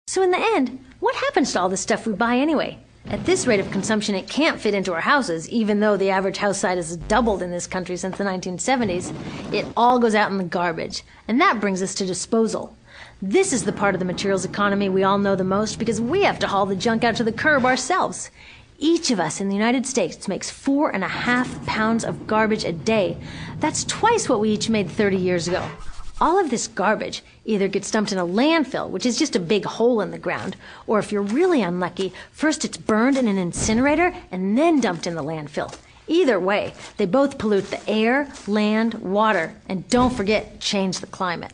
So in the end, what happens to all the stuff we buy anyway? At this rate of consumption, it can't fit into our houses, even though the average house size has doubled in this country since the 1970s. It all goes out in the garbage. And that brings us to disposal. This is the part of the materials economy we all know the most because we have to haul the junk out to the curb ourselves. Each of us in the United States makes 4.5 pounds of garbage a day. That's twice what we each made 30 years ago. All of this garbage either gets dumped in a landfill, which is just a big hole in the ground, or if you're really unlucky, first it's burned in an incinerator and then dumped in the landfill. Either way, they both pollute the air, land, water, and don't forget, change the climate.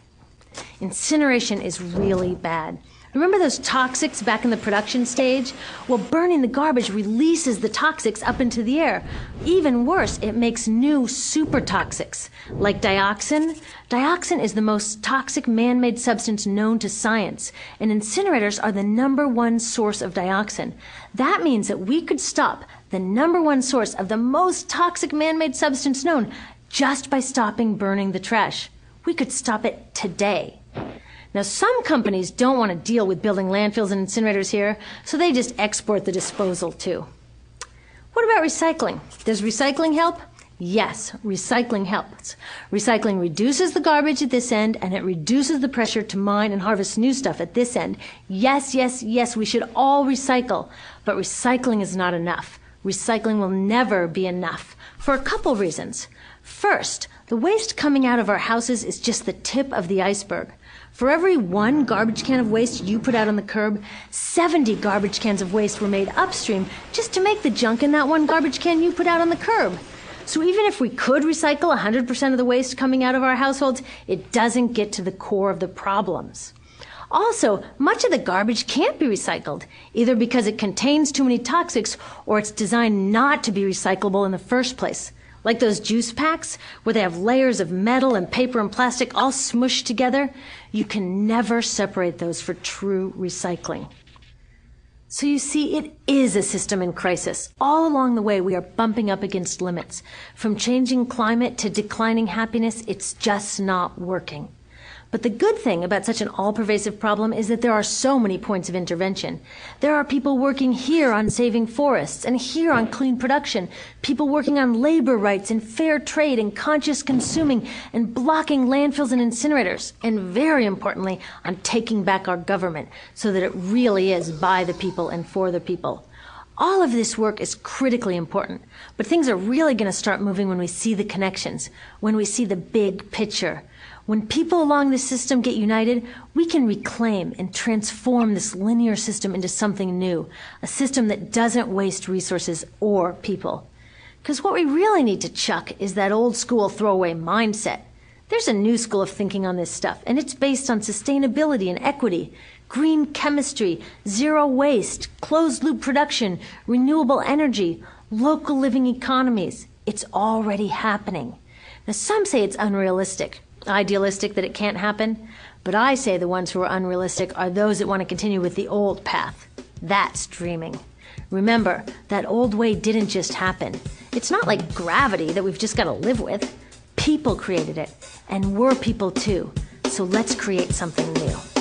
Incineration is really bad. Remember those toxics back in the production stage? Well, burning the garbage releases the toxics up into the air. Even worse, it makes new super toxics, like dioxin. Dioxin is the most toxic man-made substance known to science, and incinerators are the #1 source of dioxin. That means that we could stop the #1 source of the most toxic man-made substance known just by stopping burning the trash. We could stop it today. Now, some companies don't want to deal with building landfills and incinerators here, so they just export the disposal too. What about recycling? Does recycling help? Yes, recycling helps. Recycling reduces the garbage at this end, and it reduces the pressure to mine and harvest new stuff at this end. Yes, yes, yes, we should all recycle, but recycling is not enough. Recycling will never be enough for a couple reasons. First, the waste coming out of our houses is just the tip of the iceberg. For every 1 garbage can of waste you put out on the curb, 70 garbage cans of waste were made upstream just to make the junk in that 1 garbage can you put out on the curb. So even if we could recycle 100% of the waste coming out of our households, it doesn't get to the core of the problems. Also, much of the garbage can't be recycled, either because it contains too many toxics or it's designed not to be recyclable in the first place. Like those juice packs, where they have layers of metal and paper and plastic all smushed together, you can never separate those for true recycling. So you see, it is a system in crisis. All along the way, we are bumping up against limits. From changing climate to declining happiness, it's just not working. But the good thing about such an all-pervasive problem is that there are so many points of intervention. There are people working here on saving forests and here on clean production, people working on labor rights and fair trade and conscious consuming and blocking landfills and incinerators, and very importantly, on taking back our government so that it really is by the people and for the people. All of this work is critically important, but things are really going to start moving when we see the connections, when we see the big picture. When people along the system get united, we can reclaim and transform this linear system into something new, a system that doesn't waste resources or people. Because what we really need to chuck is that old school throwaway mindset. There's a new school of thinking on this stuff, and it's based on sustainability and equity, green chemistry, zero waste, closed-loop production, renewable energy, local living economies. It's already happening. Now, some say it's unrealistic, idealistic that it can't happen, but I say the ones who are unrealistic are those that want to continue with the old path. That's dreaming. Remember, that old way didn't just happen. It's not like gravity that we've just got to live with. People created it, and we're people too. So let's create something new.